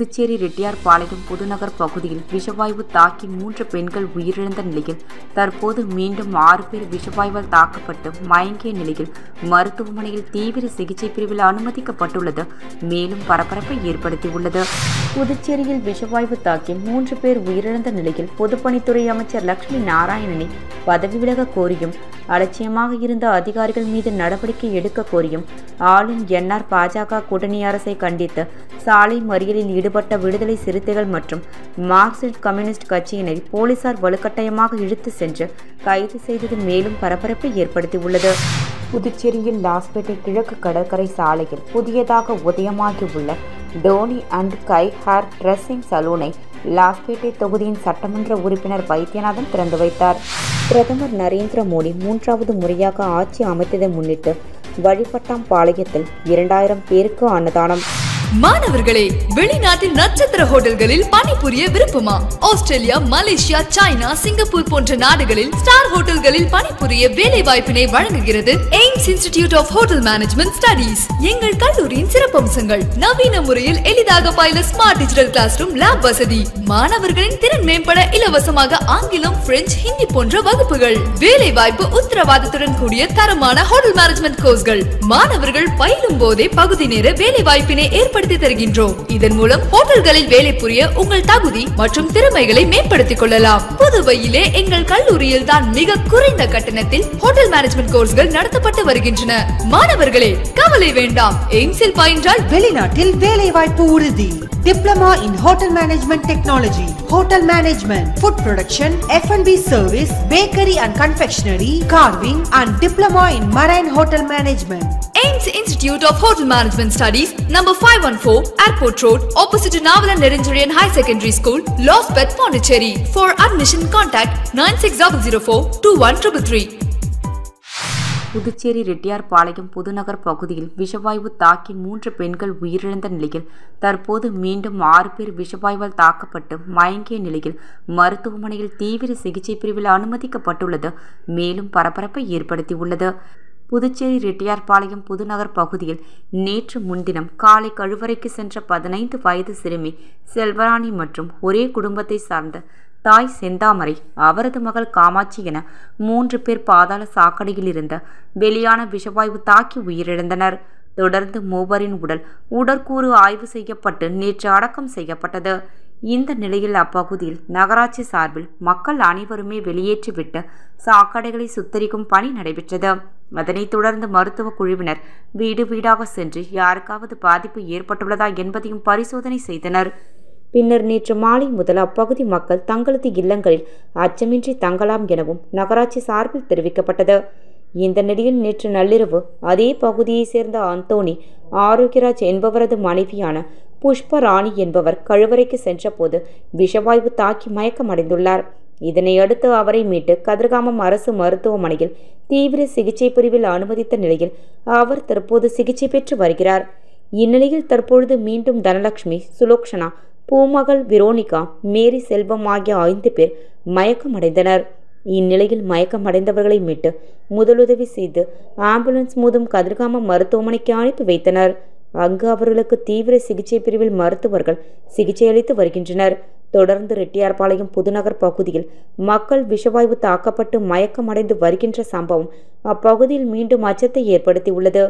புதுச்சேரி ரெட்டியார்பாளையம் புதுநகர் பகுதியில் விஷவாயு தாக்கி 3 பெண்கள் உயிரிழந்த நிலையில் தற்போது மீண்டும் 6 பேர் விஷவாயுவால் தாக்கப்பட்டு மயங்கிய நிலையில் மருத்துவமனையில் தீவிர சிகிச்சை பிரிவில் அனுமதிக்கப்பட்டுள்ளது மேலும் பரபரப்பை ஏற்படுத்தியுள்ளது. புதுச்சேரியில் விஷவாயு தாக்கி 3 பேர் உயிரிழந்த நிலையில் பொதுப்பணித்துறை அமைச்சர் லட்சுமி நாராயணனை பதவி விலக கோரியும் அலட்சியமாக இருந்த அதிகாரிகள் மீது நடவடிக்கை எடுக்க கோரியும் ஆளும் என்ஆர் பாஜக கூட்டணி அரசை கண்டித்து சாலை மறியலில் ஈடுபட்ட விடுதலை சிறுத்தைகள் மற்றும் மார்க்சிஸ்ட் கம்யூனிஸ்ட் கட்சியினரை போலீசார் வலுக்கட்டாயமாக இழுத்து சென்று கைது செய்தது மேலும் பரபரப்பை ஏற்படுத்தியுள்ளது. புதுச்சேரியில் லாஸ்பேட்டை கிழக்கு கடற்கரை சாலையில் புதியதாக உதயமாகியுள்ள Tony and Guy hair dressing சலூனை லாஸ்பேட்டை தொகுதியின் சட்டமன்ற உறுப்பினர் வைத்தியநாதன் திறந்து வைத்தார். பிரதமர் நரேந்திர மோடி 3வது முறையாக ஆட்சி அமைத்ததை முன்னிட்டு வழிபட்டாம்பாளையத்தில் 2000 பேருக்கு அன்னதானம். மாணவர்களே, வெளிநாட்டில் நட்சத்திர ஹோட்டல்களில் பணிபுரிய விருப்பமா? ஆஸ்திரேலியா, மலேசியா, சைனா, சிங்கப்பூர் போன்ற நாடுகளில் ஸ்டார் ஹோட்டல்களில் பணிபுரிய வேலை வாய்ப்பினை வழங்குகிறது AIMS institute of hotel management studies. எங்கள் கல்லூரியின் சிறப்பம்சங்கள்: நவீன முறையில் எளிதாக பயில smart digital class room, lab வசதி, மாணவர்களின் திறன் மேம்பட இலவசமாக ஆங்கிலம், பிரெஞ்சு, ஹிந்தி போன்ற வகுப்புகள், வேலை வாய்ப்பு உத்தரவாதத்துடன் கூடிய தரமான ஹோட்டல் மேனேஜ்மெண்ட் கோர்ஸ்கள். மாணவர்கள் பயிலும் போதே பகுதி நேர வேலை வாய்ப்பினை ஏற்படுத்தி தருகின்றோம். இதன் மூலம் ஹோட்டல்களில் வேலை புரிய உங்கள் தகுதி மற்றும் திறமைகளை மேம்படுத்திக் கொள்ளலாம். புதுவையிலே எங்கள் கல்லூரியில் தான் மிக குறைந்த கட்டணத்தில் ஹோட்டல் மேனேஜ்மெண்ட் கோர்ஸ்கள் நடத்தப்பட்டு வருகின்றன. மாணவர்களே, கவலை வேண்டாம். எய்ம்ஸில் பயின்றால் வெளிநாட்டில் வேலை வாய்ப்பு உறுதி. Diploma in Hotel Management Technology, Hotel Management, Food Production, F&B Service, Bakery and Confectionery, Carving and Diploma in Marine Hotel Management. AIMS Institute of Hotel Management Studies, number 514, Airport Road, opposite to Navala Nerinjarian High Secondary School, Lostbeth, Pondicherry. For admission, contact 9600421333. Puducherry Reddiarpalayam Pudunagar பகுதியில் விஷவாயு தாக்கி 3 பெண்கள் உயிரிழந்த நிலையில் தற்போது மீண்டும் 6 பேர் விஷவாயுவால் தாக்கப்பட்டு மயங்கிய நிலையில் மருத்துவமனையில் தீவிர சிகிச்சை பிரிவில் அனுமதிக்கப்பட்டுள்ளது மேலும் பரபரப்பை ஏற்படுத்தியுள்ளது. புதுச்சேரி ரெட்டியார்பாளையம் புதுநகர் பகுதியில் நேற்று முன்தினம் காலை கழிவறைக்கு சென்ற 15 வயது சிறுமி செல்வராணி மற்றும் ஒரே குடும்பத்தை சார்ந்த தாய் செந்தாமரை, அவரது மகள் காமாட்சி என 3 பேர் பாதாள சாக்கடையில் இருந்த வெளியான விஷவாயு தாக்கி உயிரிழந்தனர். தொடர்ந்து மூவரின் உடற்கூறு ஆய்வு செய்யப்பட்டு நேற்று அடக்கம் செய்யப்பட்டது. இந்த நிலையில் அப்பகுதியில் நகராட்சி சார்பில் மக்கள் அனைவருமே வெளியேற்றிவிட்டு சாக்கடைகளை சுத்தரிக்கும் பணி நடைபெற்றது. அதனைத் தொடர்ந்து மருத்துவ குழுவினர் வீடு வீடாக சென்று யாருக்காவது பாதிப்பு ஏற்பட்டுள்ளதா என்பதையும் பரிசோதனை செய்தனர். பின்னர் நேற்று மாலை முதல் அப்பகுதி மக்கள் தங்களது இல்லங்களில் அச்சமின்றி தங்கலாம் எனவும் நகராட்சி சார்பில் தெரிவிக்கப்பட்டது. இந்த நிலையில் நேற்று நள்ளிரவு அதே பகுதியைச் சேர்ந்த அந்தோணி ஆரோக்கியராஜ் என்பவரது மனைவியான புஷ்பராணி என்பவர் கழிவறைக்கு சென்றபோது விஷவாயு தாக்கி மயக்கமடைந்துள்ளார். இதனையடுத்து அவரை மீட்டு கதிர்காமம் அரசு மருத்துவமனையில் தீவிர சிகிச்சை பிரிவில் அனுமதித்த நிலையில் அவர் தற்போது சிகிச்சை பெற்று வருகிறார். இந்நிலையில் தற்பொழுது மீண்டும் தனலட்சுமி, சுலோக்ஷனா, பூமகள், விரோனிகா, மேரி செல்வம் ஆகிய 5 பேர் மயக்கமடைந்தனர். இந்நிலையில் மயக்கமடைந்தவர்களை மீட்டு முதலுதவி செய்து ஆம்புலன்ஸ் மூலம் கதிர்காமம் மருத்துவமனைக்கு அனுப்பி வைத்தனர். அங்கு அவர்களுக்கு தீவிர சிகிச்சை பிரிவில் மருத்துவர்கள் சிகிச்சை அளித்து வருகின்றனர். தொடர்ந்து ரெட்டியார்பாளையம் புதுநகர் பகுதியில் மக்கள் விஷவாயு தாக்கப்பட்டு மயக்கமடைந்து வருகின்ற சம்பவம் அப்பகுதியில் மீண்டும் அச்சத்தை ஏற்படுத்தியுள்ளது.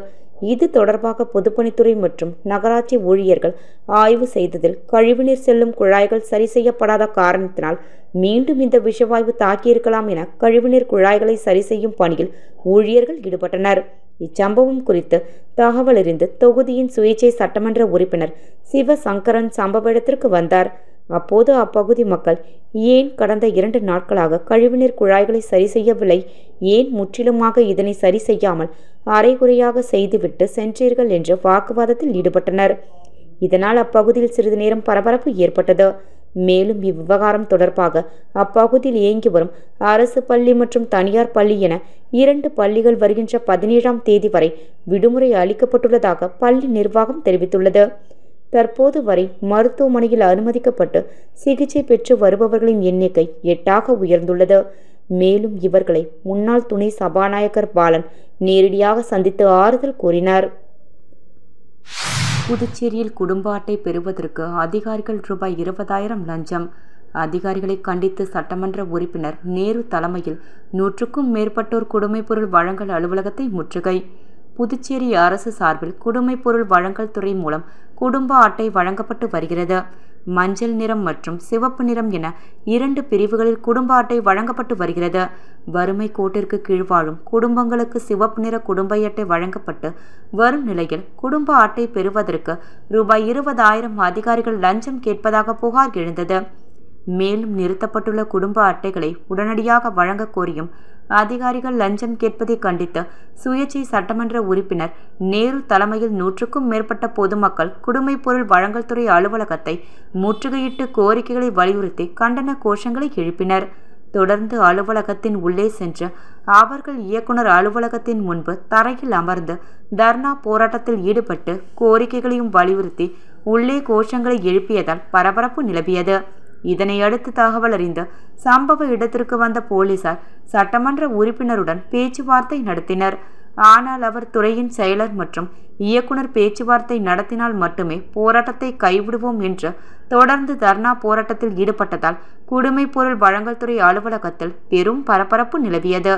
இது தொடர்பாக பொதுப்பணித்துறை மற்றும் நகராட்சி ஊழியர்கள் ஆய்வு செய்ததில் கழிவுநீர் செல்லும் குழாய்கள் சரி செய்யப்படாத காரணத்தினால் மீண்டும் இந்த விஷவாயு தாக்கியிருக்கலாம் என கழிவுநீர் குழாய்களை சரி செய்யும் பணியில் ஊழியர்கள் ஈடுபட்டனர். இச்சம்பவம் குறித்து தகவல் அறிந்து தொகுதியின் சுயேட்சை சட்டமன்ற உறுப்பினர் சிவசங்கரன் சம்பவ இடத்திற்கு வந்தார். அப்போது அப்பகுதி மக்கள் ஏன் கடந்த 2 நாட்களாக கழிவுநீர் குழாய்களை சரி செய்யவில்லை, ஏன் முற்றிலுமாக இதனை சரி செய்யாமல் அரைகுறையாக செய்துவிட்டு சென்றீர்கள் என்ற வாக்குவாதத்தில் ஈடுபட்டனர். இதனால் அப்பகுதியில் சிறிது நேரம் பரபரப்பு ஏற்பட்டது. மேலும் இவ்விவகாரம் தொடர்பாக அப்பகுதியில் இயங்கி வரும் அரசு பள்ளி மற்றும் தனியார் பள்ளி என 2 பள்ளிகள் வருகின்ற 17ஆம் தேதி வரை விடுமுறை அளிக்கப்பட்டுள்ளதாக பள்ளி நிர்வாகம் தெரிவித்துள்ளது. தற்போது வரை மருத்துவமனையில் அனுமதிக்கப்பட்டு சிகிச்சை பெற்று வருபவர்களின் எண்ணிக்கை 8ஆக உயர்ந்துள்ளது. மேலும் இவர்களை முன்னாள் துணை சபாநாயகர் பாலன் நேரடியாக சந்தித்து ஆறுதல் கூறினார். புதுச்சேரியில் குடும்ப அட்டை பெறுவதற்கு அதிகாரிகள் ரூபாய் 20,000 லஞ்சம். அதிகாரிகளை கண்டித்து சட்டமன்ற உறுப்பினர் நேரு தலைமையில் 100க்கும் மேற்பட்டோர் குடிமைப் பொருள் வழங்கல் அலுவலகத்தை முற்றுகை. புதுச்சேரி அரசு சார்பில் குடிமைப் பொருள் வழங்கல் துறை மூலம் குடும்ப அட்டை வழங்கப்பட்டு வருகிறது. மஞ்சள் நிறம் மற்றும் சிவப்பு நிறம் என 2 பிரிவுகளில் குடும்ப அட்டை வழங்கப்பட்டு வருகிறது. வறுமை கோட்டிற்கு கீழ் வாழும் குடும்பங்களுக்கு சிவப்பு நிற குடும்ப அட்டை வழங்கப்பட்டு வரும் நிலையில் குடும்ப அட்டை பெறுவதற்கு ரூபாய் 20,000 அதிகாரிகள் லஞ்சம் கேட்பதாக புகார் எழுந்தது. மேலும் நிறுத்தப்பட்டுள்ள குடும்ப அட்டைகளை உடனடியாக வழங்க கோரியும் அதிகாரிகள் லஞ்சம் கேட்பதை கண்டித்து சுயேட்சை சட்டமன்ற உறுப்பினர் நேரு தலைமையில் 100க்கும் மேற்பட்ட பொதுமக்கள் குடிமைப் பொருள் வழங்கல் துறை அலுவலகத்தை முற்றுகையிட்டு கோரிக்கைகளை வலியுறுத்தி கண்டன கோஷங்களை எழுப்பினர். தொடர்ந்து அலுவலகத்தின் உள்ளே சென்று அவர்கள் இயக்குனர் அலுவலகத்தின் முன்பு தரையில் அமர்ந்து தர்ணா போராட்டத்தில் ஈடுபட்டு கோரிக்கைகளையும் வலியுறுத்தி உள்ளே கோஷங்களை எழுப்பியதால் பரபரப்பு நிலவியது. இதனையடுத்து தகவல் அறிந்து சம்பவ இடத்திற்கு வந்த போலீசார் சட்டமன்ற உறுப்பினருடன் பேச்சுவார்த்தை நடத்தினர். ஆனால் அவர் துறையின் செயலர் மற்றும் இயக்குனர் பேச்சுவார்த்தை நடத்தினால் மட்டுமே போராட்டத்தை கைவிடுவோம் என்று தொடர்ந்து தர்ணா போராட்டத்தில் ஈடுபட்டதால் குடிமைப் பொருள் வழங்கல் துறை அலுவலகத்தில் பெரும் பரபரப்பு நிலவியது.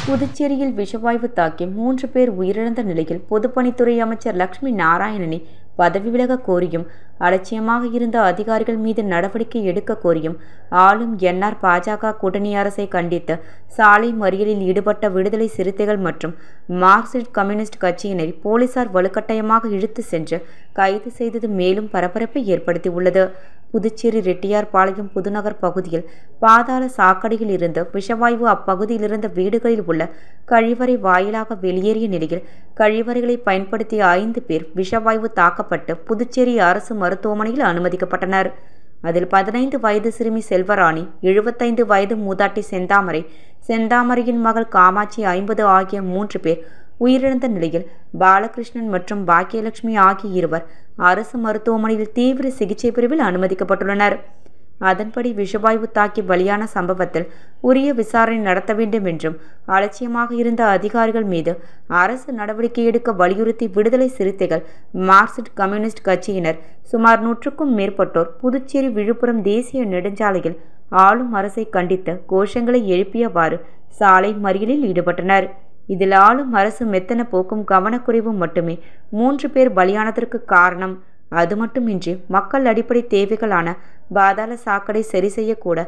புதுச்சேரியில் விஷவாயு தாக்கி 3 பேர் உயிரிழந்த நிலையில் பொதுப்பணித்துறை அமைச்சர் லட்சுமி நாராயணனை பதவி விலக கோரியும் அலட்சியமாக இருந்த அதிகாரிகள் மீது நடவடிக்கை எடுக்க கோரியும் ஆளும் என்ஆர் பாஜக கூட்டணி அரசை கண்டித்து சாலை மறியலில் ஈடுபட்ட விடுதலை சிறுத்தைகள் மற்றும் மார்க்சிஸ்ட் கம்யூனிஸ்ட் கட்சியினரை போலீசார் வலுக்கட்டாயமாக இழுத்து சென்று கைது செய்தது மேலும் பரபரப்பை ஏற்படுத்தியுள்ளது. புதுச்சேரி ரெட்டியார்பாளையம் புதுநகர் பகுதியில் பாதாள சாக்கடையில் இருந்து விஷவாயு அப்பகுதியில் இருந்த வீடுகளில் உள்ள கழிவறை வாயிலாக வெளியேறிய நிலையில் கழிவறைகளை பயன்படுத்திய 5 பேர் விஷவாயு தாக்கப்பட்டு புதுச்சேரி அரசு மருத்துவமனையில் அனுமதிக்கப்பட்டனர். அதில் 15 வயது சிறுமி செல்வராணி, 75 வயது மூதாட்டி செந்தாமரையின் மகள் காமாட்சி 50 ஆகிய 3 பேர் உயிரிழந்த நிலையில் பாலகிருஷ்ணன் மற்றும் பாக்கியலட்சுமி ஆகிய 2 அரசு மருத்துவமனையில் தீவிர சிகிச்சை பிரிவில் அனுமதிக்கப்பட்டுள்ளனர். அதன்படி விஷவாயு தாக்கி பலியான சம்பவத்தில் உரிய விசாரணை நடத்த வேண்டும் என்றும் அலட்சியமாக இருந்த அதிகாரிகள் மீது அரசு நடவடிக்கை எடுக்க வலியுறுத்தி விடுதலை சிறுத்தைகள், மார்க்சிஸ்ட் கம்யூனிஸ்ட் கட்சியினர் சுமார் 100க்கும் மேற்பட்டோர் புதுச்சேரி விழுப்புரம் தேசிய நெடுஞ்சாலையில் ஆளும் அரசை கண்டித்து கோஷங்களை எழுப்பியவாறு சாலை மறியலில் ஈடுபட்டனர். இதில் ஆளும் அரசு மெத்தன போக்கும் கவனக்குறைவும் மட்டுமே 3 பேர் பலியானதற்கு காரணம். அது மட்டுமின்றி மக்கள் அடிப்படை தேவைகளான பாதாள சாக்கடை சரி செய்யக்கூட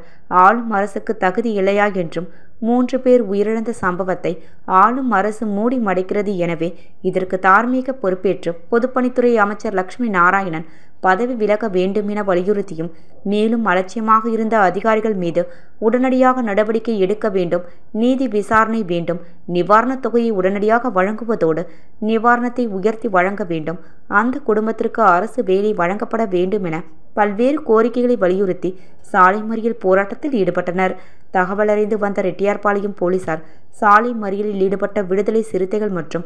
ஆளும் அரசுக்கு தகுதி இல்லையா என்றும் 3 பேர் உயிரிழந்த சம்பவத்தை ஆளும் அரசு மூடி மடைக்கிறது. எனவே இதற்கு தார்மீக பொறுப்பேற்று பொதுப்பணித்துறை அமைச்சர் லட்சுமி நாராயணன் பதவி விலக வேண்டும் என வலியுறுத்தியும் மேலும் அலட்சியமாக இருந்த அதிகாரிகள் மீது உடனடியாக நடவடிக்கை எடுக்க வேண்டும், நீதி விசாரணை வேண்டும், நிவாரணத் தொகையை உடனடியாக வழங்குவதோடு நிவாரணத்தை உயர்த்தி வழங்க வேண்டும், அந்த குடும்பத்திற்கு அரசு வேலை வழங்கப்பட வேண்டும் என பல்வேறு கோரிக்கைகளை வலியுறுத்தி சாலை மறியல் போராட்டத்தில் ஈடுபட்டனர். தகவல் அறிந்து வந்த ரெட்டியார்பாளையம் போலீசார் சாலை மறியலில் ஈடுபட்ட விடுதலை சிறுத்தைகள் மற்றும்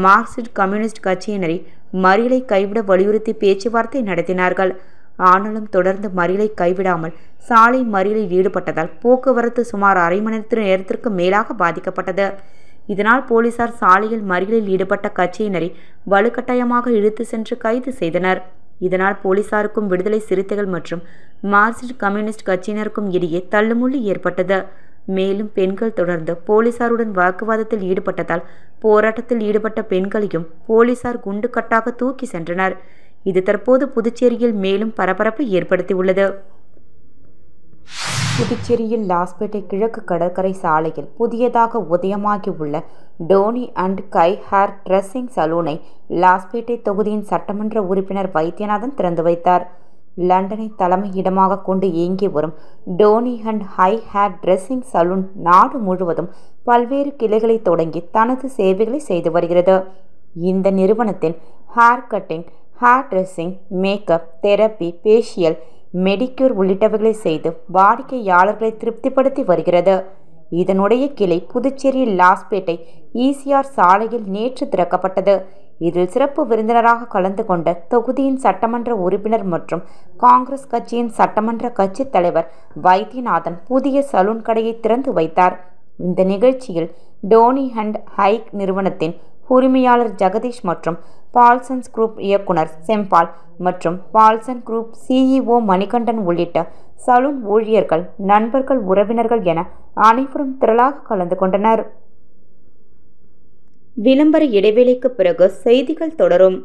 மார்க்சிஸ்ட் கம்யூனிஸ்ட் கட்சியினரை மறியலை கைவிட வலியுறுத்தி பேச்சுவார்த்தை நடத்தினார்கள். ஆனாலும் தொடர்ந்து மறியலை கைவிடாமல் சாலை மறியலில் ஈடுபட்டதால் போக்குவரத்து சுமார் அரை மணி நேரத்திற்கு மேலாக பாதிக்கப்பட்டது. இதனால் போலீசார் சாலையில் மறியலில் ஈடுபட்ட கட்சியினரை வலுக்கட்டாயமாக இழுத்து சென்று கைது செய்தனர். இதனால் போலீசாருக்கும் விடுதலை சிறுத்தைகள் மற்றும் மார்க்சிஸ்ட் கம்யூனிஸ்ட் கட்சியினருக்கும் இடையே தள்ளுமுள்ளு ஏற்பட்டது. மேலும் பெண்கள் தொடர்ந்து போலீசாருடன் வாக்குவாதத்தில் ஈடுபட்டதால் போராட்டத்தில் ஈடுபட்ட பெண்களையும் போலீசார் குண்டுக்கட்டாக தூக்கி சென்றனர். இது தற்போது புதுச்சேரியில் மேலும் பரபரப்பை ஏற்படுத்தியுள்ளது. புதுச்சேரியில் லாஸ்பேட்டை கிழக்கு கடற்கரை சாலையில் புதியதாக உதயமாகியுள்ள Tony and Guy hair dressing சலூனை லாஸ்பேட்டை தொகுதியின் சட்டமன்ற உறுப்பினர் வைத்தியநாதன் திறந்து வைத்தார். லண்டனை தலைமையிடமாக கொண்டு இயங்கி வரும் Toni and Guy hair dressing salon நாடு முழுவதும் பல்வேறு கிளைகளை தொடங்கி தனது சேவைகளை செய்து வருகிறது. இந்த நிறுவனத்தில் hair cutting, hair dressing, makeup, therapy, facial, மெடிக்யூர் உள்ளிட்டவைகளை செய்து வாடிக்கையாளர்களை திருப்திப்படுத்தி வருகிறது. இதனுடைய கிளை புதுச்சேரி லாஸ்பேட்டை ஈசிஆர் சாலையில் நேற்று திறக்கப்பட்டது. இதில் சிறப்பு விருந்தினராக கலந்து கொண்ட தொகுதியின் சட்டமன்ற உறுப்பினர் மற்றும் காங்கிரஸ் கட்சியின் சட்டமன்ற கட்சித் தலைவர் வைத்தியநாதன் புதிய சலூன் கடையை திறந்து வைத்தார். இந்த நிகழ்ச்சியில் டோனி அண்ட் ஹைக் நிறுவனத்தின் உரிமையாளர் ஜெகதீஷ் மற்றும் பால்சன்ஸ் குரூப் இயக்குனர் செம்பால் மற்றும் பால்சன் குரூப் CEO மணிகண்டன் உள்ளிட்ட சலூன் ஊழியர்கள், நண்பர்கள், உறவினர்கள் என அனைவரும் திரளாக கலந்து கொண்டனர். விளம்பர இடைவேளைக்கு பிறகு செய்திகள் தொடரும்.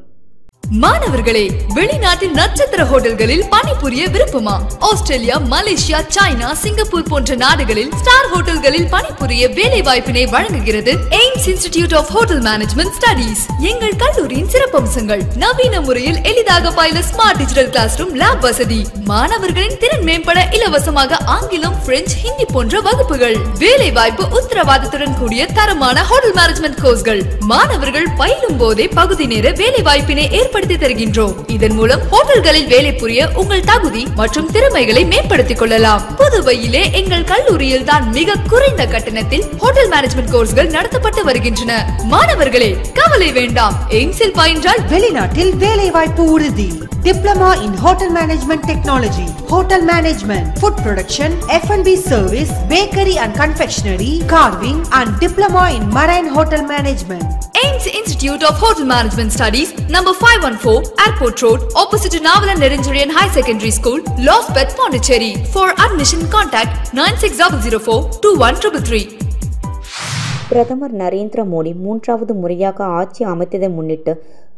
மாணவர்களே, வெளிநாட்டில் நட்சத்திர ஹோட்டல்களில் பணிபுரிய விருப்பமா? ஆஸ்திரேலியா, மலேசியா, சைனா, சிங்கப்பூர் போன்ற நாடுகளில் ஸ்டார் ஹோட்டல்களில் பணிபுரிய வேலை வாய்ப்பினை வழங்குகிறது AIMS institute of hotel management studies. எங்கள் கல்லூரியின் சிறப்பம்சங்கள்: நவீன முறையில் எளிதாக பயில smart digital class room, lab வசதி, மாணவர்களின் திறன் மேம்பட இலவசமாக ஆங்கிலம், பிரெஞ்சு, ஹிந்தி போன்ற வகுப்புகள், வேலை வாய்ப்பு உத்தரவாதத்துடன் கூடிய தரமான ஹோட்டல் மேனேஜ்மெண்ட் கோர்ஸ்கள். மாணவர்கள் பயிலும் போதே பகுதி நேர வேலை வாய்ப்பினை ஏற்படுத்தி தருகின்றோம். இதன் மூலம் ஹோட்டல்களில் வேலை புரிய உங்கள் தகுதி மற்றும் திறமைகளை மேம்படுத்திக் கொள்ளலாம். புதுவையிலே எங்கள் கல்லூரியில் தான் மிக குறைந்த கட்டணத்தில் ஹோட்டல் மேனேஜ்மெண்ட் கோர்ஸ்கள் நடத்தப்பட்டு வருகின்றன. மாணவர்களே, கவலை வேண்டாம். எய்ம்ஸில் பயின்றால் வெளிநாட்டில் வேலை வாய்ப்பு உறுதி. Diploma in hotel management technology, hotel management, food production, F&B service, bakery and confectionery, carving and diploma in marine hotel management. AIMS institute of hotel management studies, number 514 Airport Road, opposite to Navalan Nerunjurian High Secondary School, Lospet, Pondicherry. For admission, contact 9604 பிரதமர் நரேந்திர மோடி 3வது முறையாக ஆட்சி அமைத்ததை முன்னிட்டு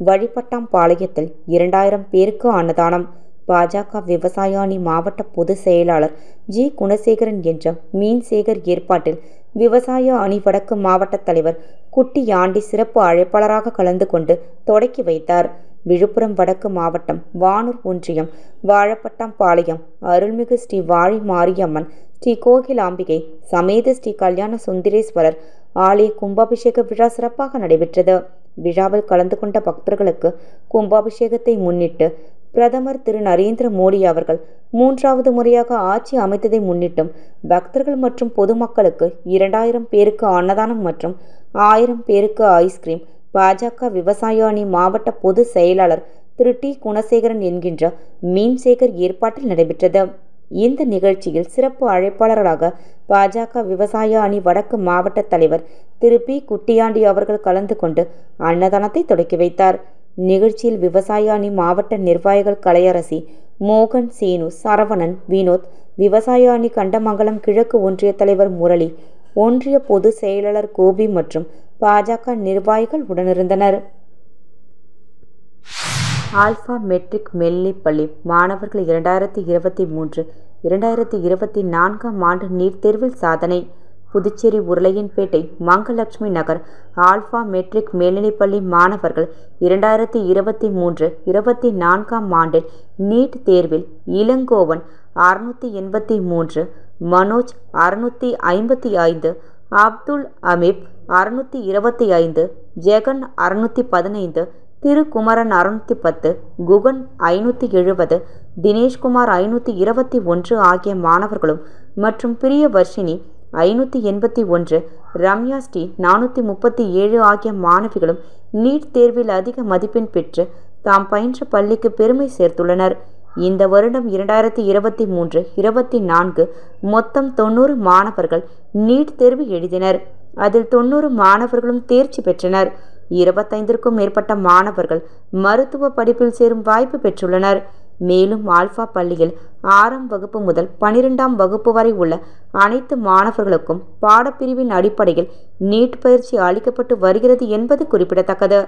வழிபட்டாம்பாளையத்தில் 2000 பேருக்கு அன்னதானம். பாஜக விவசாய அணி மாவட்ட பொதுச் செயலாளர் ஜி. குணசேகரன் என்ற மீன்சேகர் ஏற்பாட்டில் விவசாய அணி வடக்கு மாவட்ட தலைவர் குட்டியாண்டி சிறப்பு அழைப்பாளராக கலந்து கொண்டு தொடக்கி வைத்தார். விழுப்புரம் வடக்கு மாவட்டம் வானூர் ஒன்றியம் வாழப்பட்டாம்பாளையம் அருள்மிகு ஸ்ரீ வாழி மாரியம்மன், ஸ்ரீ கோகிலாம்பிகை சமேத ஸ்ரீ கல்யாண சுந்தரேஸ்வரர் ஆலய கும்பாபிஷேக விழா சிறப்பாக நடைபெற்றது. விழாவில் கலந்து கொண்ட பக்தர்களுக்கு கும்பாபிஷேகத்தை முன்னிட்டு பிரதமர் திரு நரேந்திர மோடி அவர்கள் 3வது முறையாக ஆட்சி அமைத்ததை முன்னிட்டும் பக்தர்கள் மற்றும் பொதுமக்களுக்கு 2000 பேருக்கு அன்னதானம் மற்றும் 1000 பேருக்கு ஐஸ்கிரீம் பாஜக விவசாய அணி மாவட்ட பொதுச் செயலாளர் திரு டி. குணசேகரன் என்கின்ற மீன்சேகர் ஏற்பாட்டில் நடைபெற்றது. இந்த நிகழ்ச்சியில் சிறப்பு அழைப்பாளராக பாஜக விவசாய அணி வடக்கு மாவட்ட தலைவர் திரு பி. குட்டியாண்டி அவர்கள் கலந்து கொண்டு அன்னதானத்தை தொடக்கி வைத்தார். நிகழ்ச்சியில் விவசாய அணி மாவட்ட நிர்வாகிகள் கலையரசி, மோகன், சீனு, சரவணன், வினோத், விவசாய அணி கண்டமங்கலம் கிழக்கு ஒன்றிய தலைவர் முரளி, ஒன்றிய பொதுச் செயலாளர் கோபி மற்றும் பாஜக நிர்வாகிகள் உடனிருந்தனர். ஆல்பா மெட்ரிக் மேல்நிலைப்பள்ளி மாணவர்கள் 2023-2024 ஆண்டு நீட் தேர்வில் சாதனை. புதுச்சேரி உருளையன்பேட்டை மங்கலட்சுமி நகர் ஆல்பா மெட்ரிக் மேல்நிலைப்பள்ளி மாணவர்கள் 2023-24 ஆண்டில் நீட் தேர்வில் இளங்கோவன் 683, மனோஜ் 655, அப்துல் அமீப் 625, ஜெகன் 615, திருக்குமரன் 610, குகன் 570, தினேஷ்குமார் 521 ஆகிய மாணவர்களும் மற்றும் பிரியவர்ஷினி 581, ரம்யா ஸ்ரீ 437 ஆகிய மாணவிகளும் நீட் தேர்வில் அதிக மதிப்பெண் பெற்று தாம் பயின்ற பள்ளிக்கு பெருமை சேர்த்துள்ளனர். இந்த வருடம் 2023-24 மொத்தம் 90 மாணவர்கள் நீட் தேர்வு எழுதினர். அதில் 90 மாணவர்களும் தேர்ச்சி பெற்றனர். 25க்கும் மேற்பட்ட மாணவர்கள் மருத்துவ படிப்பில் சேரும் வாய்ப்பு பெற்றுள்ளனர். மேலும் ஆல்பா பள்ளியில் 6ஆம் வகுப்பு முதல் 12ஆம் வகுப்பு வரை உள்ள அனைத்து மாணவர்களுக்கும் பாடப்பிரிவின் அடிப்படையில் நீட் பயிற்சி அளிக்கப்பட்டு வருகிறது என்பது குறிப்பிடத்தக்கது.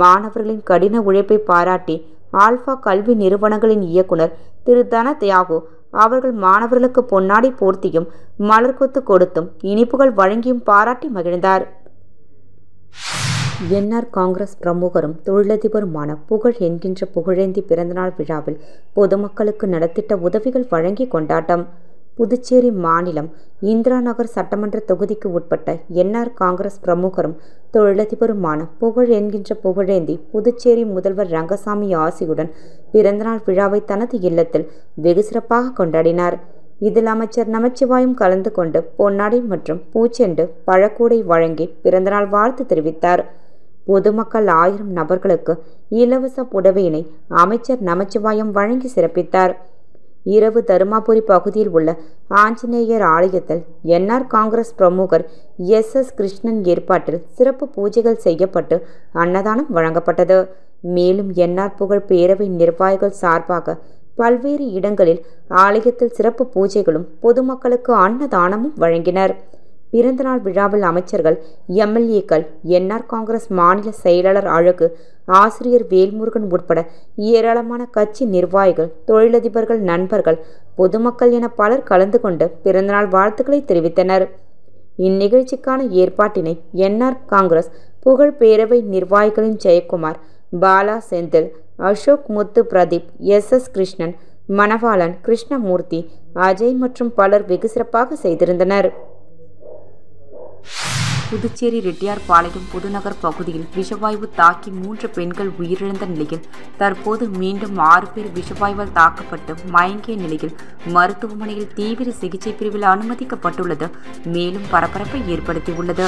மாணவர்களின் கடின உழைப்பை பாராட்டி ஆல்பா கல்வி நிறுவனங்களின் இயக்குனர் திரு தன தியாகு அவர்கள் மாணவர்களுக்கு பொன்னாடை போர்த்தியும் மலர்கொத்து கொடுத்தும் இனிப்புகள் வழங்கியும் பாராட்டி மகிழ்ந்தார். என்ஆர் காங்கிரஸ் பிரமுகரும் தொழிலதிபருமான புகழ் என்கின்ற புகழேந்தி பிறந்தநாள் விழாவில் பொதுமக்களுக்கு நலத்திட்ட உதவிகள் வழங்கி கொண்டாட்டம். புதுச்சேரி மாநிலம் இந்திரா நகர் சட்டமன்ற தொகுதிக்கு உட்பட்ட என்ஆர் காங்கிரஸ் பிரமுகரும் தொழிலதிபருமான புகழ் என்கின்ற புகழேந்தி புதுச்சேரி முதல்வர் ரங்கசாமி ஆசியுடன் பிறந்தநாள் விழாவை தனது இல்லத்தில் வெகு சிறப்பாக கொண்டாடினார். இதில் அமைச்சர் நமச்சிவாயம் கலந்து கொண்டு பொன்னாடை மற்றும் பூச்செண்டு பழக்கூடை வழங்கி பிறந்தநாள் வாழ்த்து தெரிவித்தார். பொதுமக்கள் 1000 நபர்களுக்கு இலவச புடவையினை அமைச்சர் நமச்சிவாயம் வழங்கி சிறப்பித்தார். இரவு தருமாபுரி பகுதியில் உள்ள ஆஞ்சநேயர் ஆலயத்தில் என்ஆர் காங்கிரஸ் பிரமுகர் SS கிருஷ்ணன் ஏற்பாட்டில் சிறப்பு பூஜைகள் செய்யப்பட்டு அன்னதானம் வழங்கப்பட்டது. மேலும் என்ஆர் புகழ் பேரவை நிர்வாகிகள் சார்பாக பல்வேறு இடங்களில் ஆலயத்தில் சிறப்பு பூஜைகளும் பொதுமக்களுக்கு அன்னதானமும் வழங்கினர். பிறந்தநாள் விழாவில் அமைச்சர்கள், எம்எல்ஏக்கள், என்ஆர் காங்கிரஸ் மாநில செயலாளர் அழகு, ஆசிரியர் வேல்முருகன் உட்பட ஏராளமான கட்சி நிர்வாகிகள், தொழிலதிபர்கள், நண்பர்கள், பொதுமக்கள் என பலர் கலந்து கொண்டு பிறந்தநாள் வாழ்த்துக்களை தெரிவித்தனர். இந்நிகழ்ச்சிக்கான ஏற்பாட்டினை என்ஆர் காங்கிரஸ் புகழ் பேரவை நிர்வாகிகளின் ஜெயக்குமார், பாலா, செந்தில், அசோக், முத்து, பிரதீப், எஸ். கிருஷ்ணன், மணவாளன், கிருஷ்ணமூர்த்தி, அஜய் மற்றும் பலர் வெகு சிறப்பாக செய்திருந்தனர். புதுச்சேரி ரெட்டியார்பாளையம் புதுநகர் பகுதியில் விஷவாயு தாக்கி 3 பெண்கள் உயிரிழந்த நிலையில் தற்போது மீண்டும் 6 பேர் விஷவாயுவால் தாக்கப்பட்டு மயங்கிய நிலையில் மருத்துவமனையில் தீவிர சிகிச்சை பிரிவில் அனுமதிக்கப்பட்டுள்ளது மேலும் பரபரப்பை ஏற்படுத்தியுள்ளது.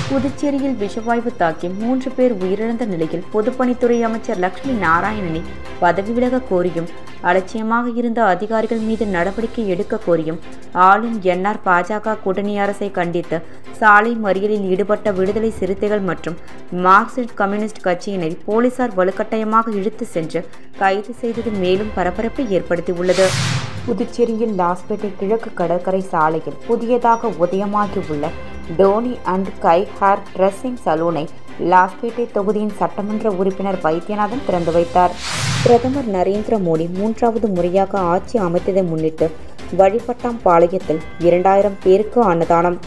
புதுச்சேரியில் விஷவாயு தாக்கி 3 பேர் உயிரிழந்த நிலையில் பொதுப்பணித்துறை அமைச்சர் லட்சுமி நாராயணனை பதவி விலக கோரியும், அலட்சியமாக இருந்த அதிகாரிகள் மீது நடவடிக்கை எடுக்க கோரியும் ஆளும் என்ஆர் பாஜக கூட்டணி அரசை கண்டித்து சாலை மறியலில் ஈடுபட்ட விடுதலை சிறுத்தைகள் மற்றும் மார்க்சிஸ்ட் கம்யூனிஸ்ட் கட்சியினரை போலீசார் வலுக்கட்டாயமாக இழுத்து சென்று கைது செய்தது மேலும் பரபரப்பை ஏற்படுத்தியுள்ளது. புதுச்சேரியில் லாஸ்பேட்டை கிழக்கு கடற்கரை சாலையில் புதியதாக உதயமாகியுள்ள Tony and Guy hair dressing சலூனை லாஸ்பேட்டை தொகுதியின் சட்டமன்ற உறுப்பினர் வைத்தியநாதன் திறந்து வைத்தார். பிரதமர் நரேந்திர மோடி 3வது முறையாக ஆட்சி அமைத்ததை முன்னிட்டு வழிபட்டாம்பாளையத்தில் 2000 பேருக்கு அன்னதானம்.